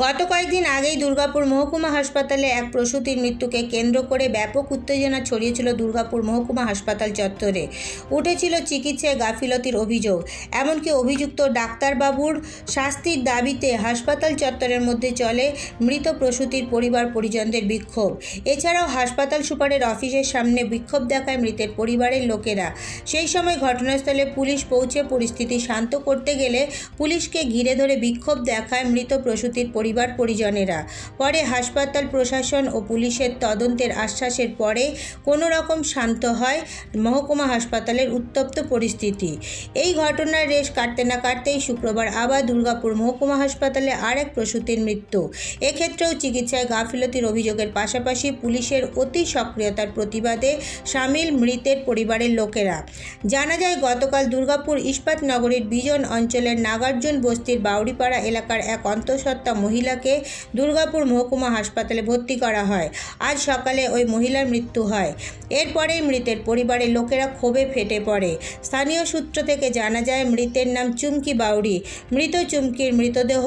গত কয়েকদিন আগেই দুর্গাপুর মহকুমা হাসপাতালে এক প্রসূতির মৃত্যুকে কেন্দ্র করে ব্যাপক উত্তেজনা ছড়িয়েছিল দুর্গাপুর মহকুমা হাসপাতাল চত্বরে। উঠেছিল চিকিৎসায় গাফিলতির অভিযোগ, এমনকি অভিযুক্ত ডাক্তারবাবুর শাস্তির দাবিতে হাসপাতাল চত্বরের মধ্যে চলে মৃত প্রসূতির পরিবার পরিজনদের বিক্ষোভ। এছাড়াও হাসপাতাল সুপারের অফিসের সামনে বিক্ষোভ দেখায় মৃতের পরিবারের লোকেরা। সেই সময় ঘটনাস্থলে পুলিশ পৌঁছে পরিস্থিতি শান্ত করতে গেলে পুলিশকে ঘিরে ধরে বিক্ষোভ দেখায় মৃত প্রসূতির পরিবার পরিজনেরা। পরে হাসপাতাল প্রশাসন ও পুলিশের তদন্তের আশ্বাসের পরে কোনো রকম শান্ত হয় মহকুমা হাসপাতালের উত্তপ্ত পরিস্থিতি। এই ঘটনার রেশ কাটতে না কাটতেই শুক্রবার আবার দুর্গাপুর মহকুমা হাসপাতালে আরেক প্রসূতির মৃত্যু। এক্ষেত্রেও চিকিৎসায় গাফিলতির অভিযোগের পাশাপাশি পুলিশের অতি সক্রিয়তার প্রতিবাদে সামিল মৃতের পরিবারের লোকেরা। জানা যায়, গতকাল দুর্গাপুর ইস্পাত নগরীর বিজন অঞ্চলের নাগার্জুন বস্তির বাউরিপাড়া এলাকার এক অন্তঃসত্ত্বা মহিলাকে দুর্গাপুর মহকুমা হাসপাতালে ভর্তি করা হয়। আজ সকালে ওই মহিলার মৃত্যু হয়। এরপরেই মৃতের পরিবারের লোকেরা ক্ষোভে ফেটে পড়ে। স্থানীয় সূত্র থেকে জানা যায়, মৃতের নাম চুমকি বাউরি। মৃত চুমকির মৃতদেহ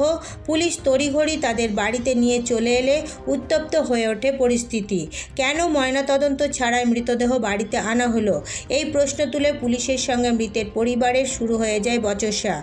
পুলিশ তড়িঘড়ি তাদের বাড়িতে নিয়ে চলে এলে উত্তপ্ত হয়ে ওঠে পরিস্থিতি। কেন ময়নাতদন্ত ছাড়াই মৃতদেহ বাড়িতে আনা হলো, এই প্রশ্ন তুলে পুলিশের সঙ্গে মৃতের পরিবারের শুরু হয়ে যায় বচসা।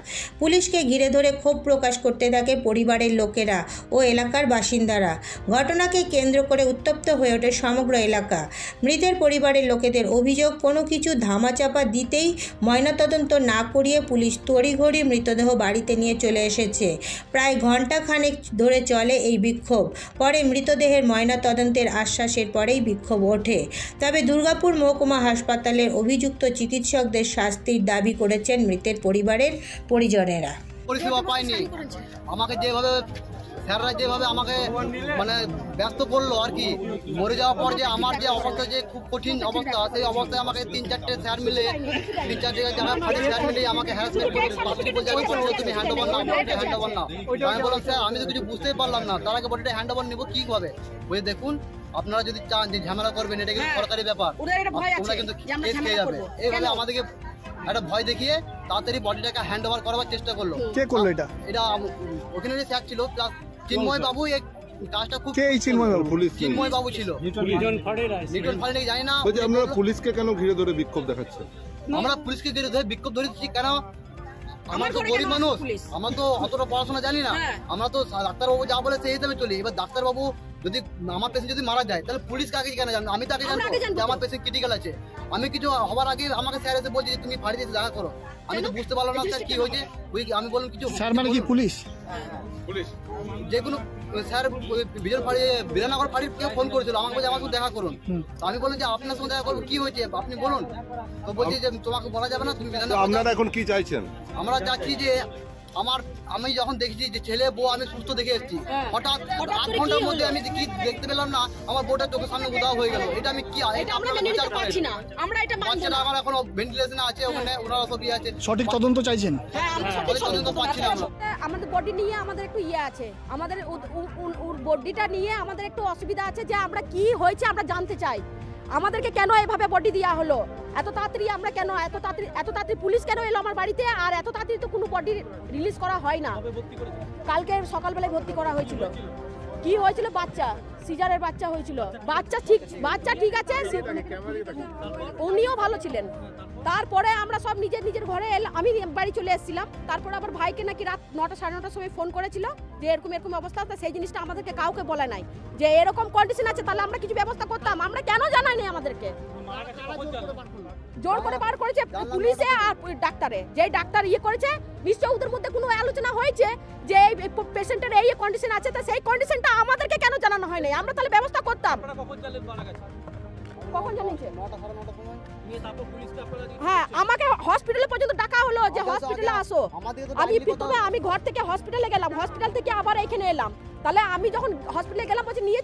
পুলিশকে ঘিরে ধরে ক্ষোভ প্রকাশ করতে থাকে পরিবারের লোকেরা ও এলাকার বাসিন্দারা। ঘটনাকে কেন্দ্র করে উত্তপ্ত হয়ে ওঠে সমগ্র এলাকা। মৃতের পরিবারের লোকেদের অভিযোগ, কোনো কিছু ধামাচাপা দিতেই ময়নাতদন্ত না করিয়ে পুলিশ তড়িঘড়ি মৃতদেহ বাড়িতে নিয়ে চলে এসেছে। প্রায় ঘণ্টাখানেক ধরে চলে এই বিক্ষোভ। পরে মৃতদেহের ময়নাতদন্তের আশ্বাসের পরেই বিক্ষোভ ওঠে। তবে দুর্গাপুর মহকুমা হাসপাতালের অভিযুক্ত চিকিৎসকদের শাস্তির দাবি করেছেন মৃতের পরিবারের পরিজনেরা। পরিষেবা পাইনি, আমাকে স্যাররা যেভাবে আমাকে ব্যস্ত করলো আর কি, মরে যাওয়ার পর যে আমার যে অবস্থা, যে খুব কঠিন অবস্থা, সেই অবস্থায় আমাকে 3-4টে স্যার মিলে, 3-4 জায়গায় ফাঁড়ি স্যার মিলে আমাকে হ্যারাসমেন্ট করে তুমি হ্যান্ড ওভার নাও, হ্যান্ড ওভার নাও। আমি বললাম, স্যার আমি তো কিছু বুঝতেই পারলাম না, তার আগে বডিটা হ্যান্ড ওভার নেবো কীভাবে? বলে দেখুন, আপনারা যদি চান যে ঝামেলা করবেন, এটা কিন্তু সরকারি ব্যাপার, তোমরা কিন্তু কেস খেয়ে যাবে। এইভাবে আমাদেরকে একটা ভয় দেখিয়ে তাড়াতাড়ি বডিটাকে হ্যান্ড ওভার করার চেষ্টা করলো। কে করলো এটা? ওখানে যে স্যার ছিল প্লাস চিন্ময় বাবু, এই কাজটা খুব চিন্ময় বাবু ছিল। নিউটন ফাড়ে জানি না। আপনারা পুলিশকে কেন ঘিরে ধরে বিক্ষোভ দেখাচ্ছেন? আমরা পুলিশকে ঘিরে ধরে বিক্ষোভ ধরেছি কেন? আমার তো গরিব মানুষ, আমরা তো অতটা পড়াশোনা জানি না। আমরা তো ডাক্তারবাবু যা বলে সেই হিসাবে চলি। এবার ডাক্তারবাবু যদি আমার পেশেন্ট যদি মারা যায়, তাহলে পুলিশকে আগে কেন জানবো? আমি তো আগে জানবো যে আমার পেশেন্ট ক্রিটিক্যাল আছে। আমি কিছু হবার আগে আমাকে স্যার এসে বলছি যে তুমি ফাঁড়ি দিয়ে দেখা করো। আমি তো বুঝতে পারলাম না স্যার কি হয়েছে। আমি বললাম কিছু স্যার মানে কি পুলিশ? যে কোনো স্যার বিধাননগর ফাঁড়ির কেউ ফোন করেছিল, আমাকে বলছে আমাকে দেখা করুন। তো আমি বললাম যে আপনার সঙ্গে দেখা করবো, কি হয়েছে আপনি বলুন। তো বলছি যে তোমাকে বলা যাবে না, তুমি বিধাননগর। আপনারা এখন কি চাইছেন? আমরা চাচ্ছি যে আমি যখন দেখেছি যে ছেলে বউ আমি সুস্থ দেখে এসেছি, হঠাৎ 8 ঘন্টার মধ্যে আমি কি দেখতে পেলাম না, আমার বউটা চোখের সামনে উধাও হয়ে গেল। এটা আমি কি আমার এখনো ভেন্টিলেশনে আছে, ওখানে ওনারা সবই আছে। সঠিক তদন্ত চাইছেন? তদন্ত পাচ্ছি না আমরা। আমাদের বডি নিয়ে আমাদের একটু আছে, আমাদের বডিটা নিয়ে আমাদের একটু অসুবিধা আছে, যে আমরা কি হয়েছে আমরা জানতে চাই। আমাদেরকে কেন এভাবে বডি দেওয়া হলো এত তাড়াতাড়ি? আমরা কেন এত তাড়াতাড়ি পুলিশ কেন এলো আমার বাড়িতে? আর এত তাড়াতাড়ি তো কোনো বডি রিলিজ করা হয় না। কালকে সকালবেলায় ভর্তি করা হয়েছিল। কি হয়েছিল? বাচ্চা, সিজারের বাচ্চা হয়েছিল। বাচ্চা ঠিক আছে, উনিও ভালো ছিলেন। তারপরে আমরা সব নিজের ঘরে আমি বাড়ি চলে এসেছিলাম। তারপরে আবার ভাইকে নাকি রাত 9টা সাড়ে 9টার সময় ফোন করেছিল যে এরকম অবস্থা। সেই জিনিসটা আমাদেরকে কাউকে বলে নাই যে এরকম কন্ডিশন আছে, তাহলে আমরা কিছু ব্যবস্থা করতাম। আমরা কেন জানাই নাই আমাদেরকে? জোর করে বার করেছে পুলিশে আর ডাক্তারে। যে ডাক্তার করেছে, নিশ্চয় ওদের মধ্যে কোনো আলোচনা হয়েছে যে এই পেশেন্টের এই কন্ডিশন আছে, তা সেই কন্ডিশনটা আমাদেরকে কেন জানানো হয় নাই? আমরা তাহলে ব্যবস্থা করতাম। কখন জানিয়েছে? হ্যাঁ, আমাকে হসপিটালে পর্যন্ত ডাকা হলো যে হসপিটালে আসো। আমি ঘর থেকে হসপিটালে গেলাম, হসপিটাল থেকে আবার এখানে এলাম। তাহলে আমি যখন হসপিটালে গেলাম বলছি নিয়ে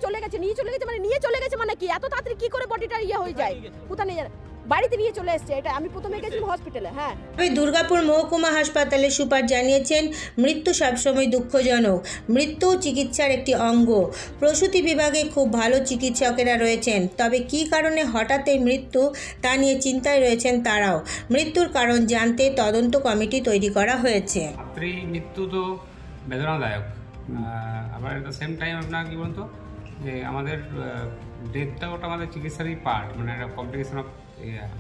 চলে গেছে মানে কি? এত তাড়াতাড়ি কি করে বডিটা হয়ে যায়? কোথায় নিয়ে বাড়িতে নিয়ে চলে এসছে। এটা আমি প্রথমে গেছিলাম হসপিটালে। হ্যাঁ, দুর্গাপুর মহকুমা হাসপাতালের সুপার জানিয়েছেন, মৃত্যু সবসময় দুঃখজনক। মৃত্যু চিকিৎসার একটি অঙ্গ। প্রসূতি বিভাগে খুব ভালো চিকিৎসকেরা রয়েছেন, তবে কী কারণে হঠাৎ এই মৃত্যু তা নিয়ে চিন্তায় রয়েছেন তারাও। মৃত্যুর কারণ জানতে তদন্ত কমিটি তৈরি করা হয়েছে। মৃত্যু তো বেদনাদায়ক, আবার এট দ্য সেম টাইম আপনার কী বলতো যে আমাদের ডেথটা ওটা আমাদের চিকিৎসারই পার্ট, মানে একটা কমপ্লিকেশন অফ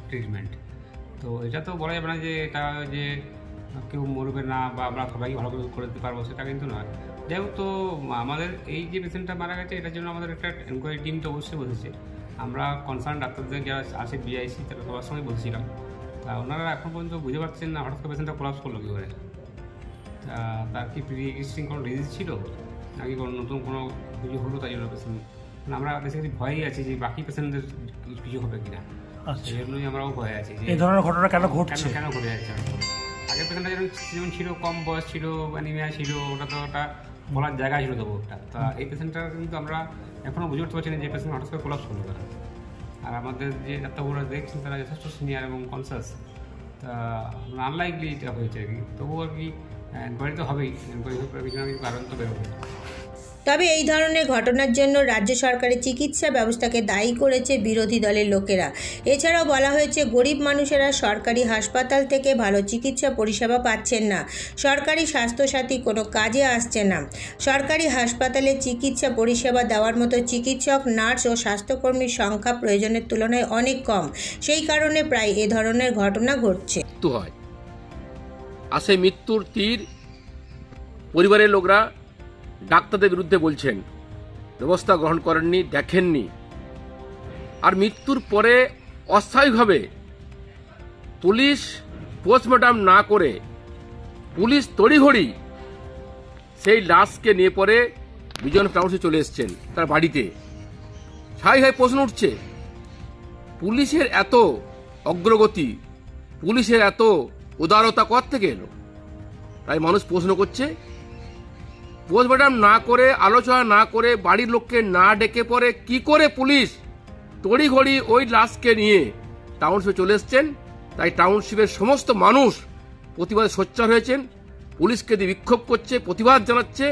ট্রিটমেন্ট। তো এটা তো বলা যাবে না যে এটা যে কেউ মরবে না বা আমরা সবাই ভালো করে দিতে পারবো, সেটা কিন্তু নয়। যাই হোক, তো আমাদের এই যে পেশেন্টটা মারা গেছে এটার জন্য আমাদের একটা এনকোয়ারি টিম তো অবশ্যই বসেছে। আমরা কনসার্ন ডাক্তারদের যারা আছে বিআইসি তারা সবার সঙ্গে বলছিলাম। তা ওনারা এখন পর্যন্ত বুঝতে পারছেন না হঠাৎ করে পেশেন্টটা কোলাপস করলো কী করে। তা তার কি প্রি এক্সিস্টিং কোনো ডিজিজ ছিল নাকি কোনো নতুন কোনো কিছু হলো তাই জন্য পেশেন্ট, মানে আমরা বেসিক্যালি ভয়েই আছি যে বাকি পেশেন্টদের কিছু হবে কিনা। সেই জন্যই আমরাও ভয়ে আছি যে এই ধরনের ঘটনা কেন ঘটছে, কেন ঘটে যাচ্ছে। আগের পেশেন্টটা যেমন ছিল, কম বয়স ছিল, অ্যানিমিয়া ছিল, ওটা তো ওটা বলার জায়গা ছিল তবু ওটা। তা এই পেশেন্টটা কিন্তু আমরা এখনও বুঝে উঠতে পারছি না যে পেশেন্ট হঠাৎ করে কোলাপস করলো তারা। আর আমাদের যে ডাক্তারবাবুরা দেখছেন তারা যথেষ্ট সিনিয়র এবং কনসাস। তা আনলাইকলি এটা হয়েছে আর কি। তবুও আর কি এনকোয়ারি তো হবেই, এনকোয়ারি হয়ে কিছু না কিছু কারণ তো বেরোবে। তবে এই ধরনের ঘটনার জন্য রাজ্য সরকারের চিকিৎসা ব্যবস্থাকে দায়ী করেছে বিরোধী দলের লোকেরা। এছাড়াও বলা হয়েছে গরিব মানুষেরা সরকারি হাসপাতাল থেকে ভালো চিকিৎসা পরিষেবা পাচ্ছেন না, সরকারি স্বাস্থ্যসাথী কোনো কাজে আসছে না, সরকারি হাসপাতালে চিকিৎসা পরিষেবা দেওয়ার মতো চিকিৎসক, নার্স ও স্বাস্থ্যকর্মীর সংখ্যা প্রয়োজনের তুলনায় অনেক কম। সেই কারণে প্রায় এ ধরনের ঘটনা ঘটছে। হয় আর সেই মৃত্যুর তীর পরিবারের লোকরা ডাক্তারদের বিরুদ্ধে বলছেন, ব্যবস্থা গ্রহণ করেননি, দেখেননি। আর মৃত্যুর পরে অস্থায়ীভাবে পুলিশ পোস্টমর্টম না করে পুলিশ তড়িঘড়ি সেই লাশকে নিয়ে পরে বিজন টাউনশিপে চলে এসছেন তার বাড়িতে। স্বাভাবিকভাবে প্রশ্ন উঠছে, পুলিশের এত অগ্রগতি, পুলিশের এত উদারতা কোথা থেকে এলো? তাই মানুষ প্রশ্ন করছে, পোস্টমর্টম না করে, আলোচনা না করে, বাড়ির লোককে না ডেকে পরে কি করে পুলিশ তড়িঘড়ি ওই লাশকে নিয়ে টাউনশিপে চলে এসছেন। তাই টাউনশিপের সমস্ত মানুষ প্রতিবাদে সোচ্চার হয়েছেন, পুলিশকে দিয়ে বিক্ষোভ করছে, প্রতিবাদ জানাচ্ছে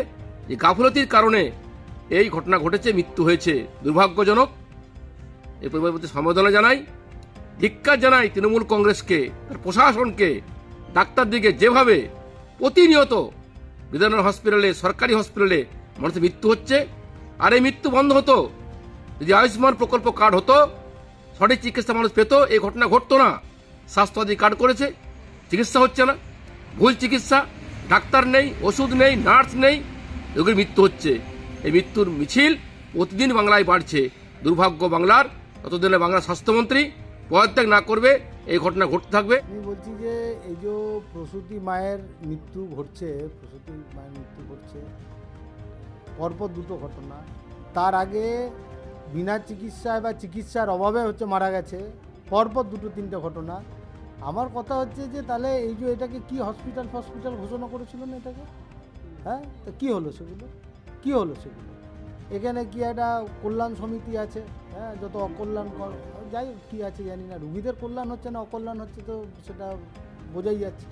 যে গাফলতির কারণে এই ঘটনা ঘটেছে, মৃত্যু হয়েছে, দুর্ভাগ্যজনক। এই পরিবারের প্রতি সমবেদনা জানাই, ধিক্কার জানাই তৃণমূল কংগ্রেসকে, তার প্রশাসনকে, ডাক্তারদিকে যেভাবে প্রতিনিয়ত বিধাননগর হসপিটালে, সরকারি হসপিটালে মানুষের মৃত্যু হচ্ছে। আর এই মৃত্যু বন্ধ হতো যদি আয়ুষ্মান প্রকল্প কার্ড হতো, সঠিক চিকিৎসা মানুষ পেত, এই ঘটনা ঘটতো না। স্বাস্থ্যসাথী কার্ড করেছে, চিকিৎসা হচ্ছে না, ভুল চিকিৎসা, ডাক্তার নেই, ওষুধ নেই, নার্স নেই, রোগীর মৃত্যু হচ্ছে। এই মৃত্যুর মিছিল প্রতিদিন বাংলায় বাড়ছে। দুর্ভাগ্য বাংলার, ততদিনে বাংলার স্বাস্থ্যমন্ত্রী পদত্যাগ না করবে এই ঘটনা ঘটতে থাকবে। আমি বলছি যে এই যে প্রসূতি মায়ের মৃত্যু ঘটছে, পরপর দুটো ঘটনা। তার আগে বিনা চিকিৎসায় বা চিকিৎসার অভাবে মারা গেছে, পরপর দুটো তিনটে ঘটনা। আমার কথা হচ্ছে যে তাহলে এই যে এটাকে কি হসপিটাল ঘোষণা করেছিল না এটাকে? হ্যাঁ, তো কী হলো সেগুলো? এখানে কি একটা কল্যাণ সমিতি আছে, হ্যাঁ, যত অকল্যাণ যাই হোক কী আছে জানি না, রুগীদের কল্যাণ হচ্ছে না অকল্যাণ হচ্ছে তো সেটা বোঝাই যাচ্ছে।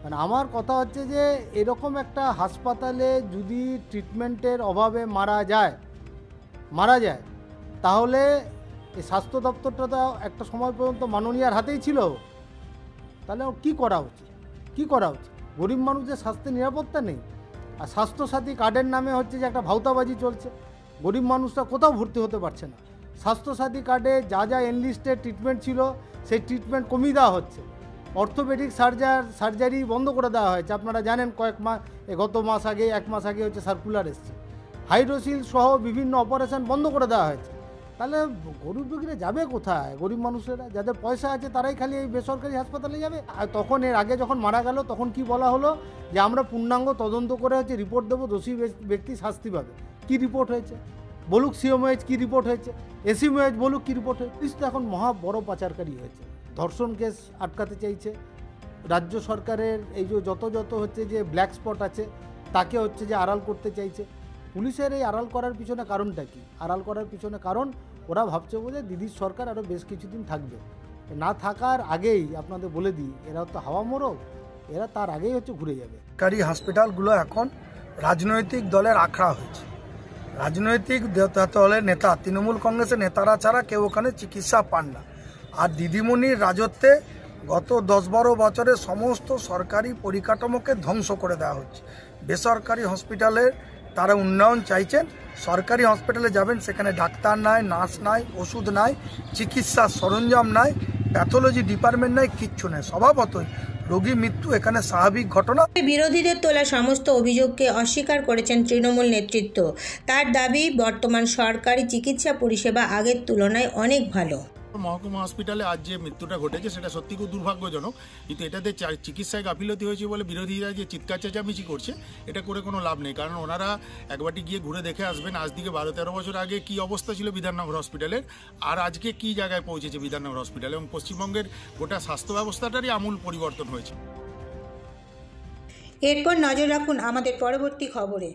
মানে আমার কথা হচ্ছে যে এরকম একটা হাসপাতালে যদি ট্রিটমেন্টের অভাবে মারা যায় তাহলে এই স্বাস্থ্য দপ্তরটা তো একটা সময় পর্যন্ত মাননীয়ার হাতেই ছিল। তাহলে কি করা উচিত? গরিব মানুষদের স্বাস্থ্যের নিরাপত্তা নেই। আর স্বাস্থ্যসাথী কার্ডের নামে যে একটা ভাউতাবাজি চলছে, গরিব মানুষরা কোথাও ভর্তি হতে পারছে না। স্বাস্থ্যসাথী কার্ডে যা এনলিস্টেড ট্রিটমেন্ট ছিল সেই ট্রিটমেন্ট কমিয়ে দেওয়া হচ্ছে। অর্থোপেডিক সার্জারি বন্ধ করে দেওয়া হয়েছে। আপনারা জানেন গত মাস আগে, 1 মাস আগে সার্কুলার এসছে। হাইড্রোসিল সহ বিভিন্ন অপারেশন বন্ধ করে দেওয়া হয়েছে। তাহলে গরিব রোগীরা যাবে কোথায়? গরিব মানুষেরা, যাদের পয়সা আছে তারাই খালি এই বেসরকারি হাসপাতালে যাবে। আর তখন এর আগে যখন মারা গেল তখন কি বলা হলো যে আমরা পূর্ণাঙ্গ তদন্ত করে রিপোর্ট দেবো, দোষী ব্যক্তি শাস্তি পাবে। কি রিপোর্ট হয়েছে বলুক? সিএমওএইচ কি রিপোর্ট হয়েছে? এসিএমওএইচ বলুক কি রিপোর্ট হয়েছে? পুলিশ তো এখন মহা বড় পাচারকারী হয়েছে। ধর্ষণ কেস আটকাতে চাইছে রাজ্য সরকারের। এই যে যত যে ব্ল্যাক স্পট আছে তাকে যে আড়াল করতে চাইছে। পুলিশের এই আড়াল করার পিছনে কারণটা কি? আড়াল করার পিছনে কারণ ওরা ভাবছে যে দিদির সরকার আরও বেশ কিছুদিন থাকবে। না থাকার আগেই আপনাদের বলে দিই, এরা তো হাওয়া মোড়ক, এরা তার আগেই ঘুরে যাবে। সরকারি হসপিটালগুলো এখন রাজনৈতিক দলের আখড়া হয়েছে। রাজনৈতিক দলের নেতা, তৃণমূল কংগ্রেসের নেতারা ছাড়া কেউ ওখানে চিকিৎসা পান না। আর দিদিমণির রাজত্বে গত 10-12 বছরে সমস্ত সরকারি পরিকাঠামোকে ধ্বংস করে দেওয়া হচ্ছে। বেসরকারি হসপিটালের তারা উন্নয়ন চাইছেন। সরকারি হসপিটালে যাবেন, সেখানে ডাক্তার নাই, নার্স নাই, ওষুধ নাই, চিকিৎসার সরঞ্জাম নাই, প্যাথোলজি ডিপার্টমেন্ট নাই, কিচ্ছু নেই। স্বভাবতই রোগী মৃত্যু এখানে স্বাভাবিক ঘটনা। বিরোধীদের তোলা সমস্ত অভিযোগকে অস্বীকার করেছেন তৃণমূল নেতৃত্ব। তার দাবি, বর্তমান সরকারি চিকিৎসা পরিষেবা আগের তুলনায় অনেক ভালো। মহকুমা হসপিটালে আজ যে মৃত্যুটা ঘটেছে সেটা সত্যি খুব দুর্ভাগ্যজনক, কিন্তু এটাতে চিকিৎসায় গাফিলতি হয়েছে বলে বিরোধীরা যে চিৎকার চেঁচামেচি করছে এটা করে কোনো লাভ নেই। কারণ ওনারা একবারটি গিয়ে ঘুরে দেখে আসবেন আজ থেকে 12-13 বছর আগে কি অবস্থা ছিল বিধাননগর হসপিটালের, আর আজকে কি জায়গায় পৌঁছেছে বিধাননগর হসপিটাল, এবং পশ্চিমবঙ্গের গোটা স্বাস্থ্য ব্যবস্থাটারই আমূল পরিবর্তন হয়েছে। এরপর নজর রাখুন আমাদের পরবর্তী খবরে।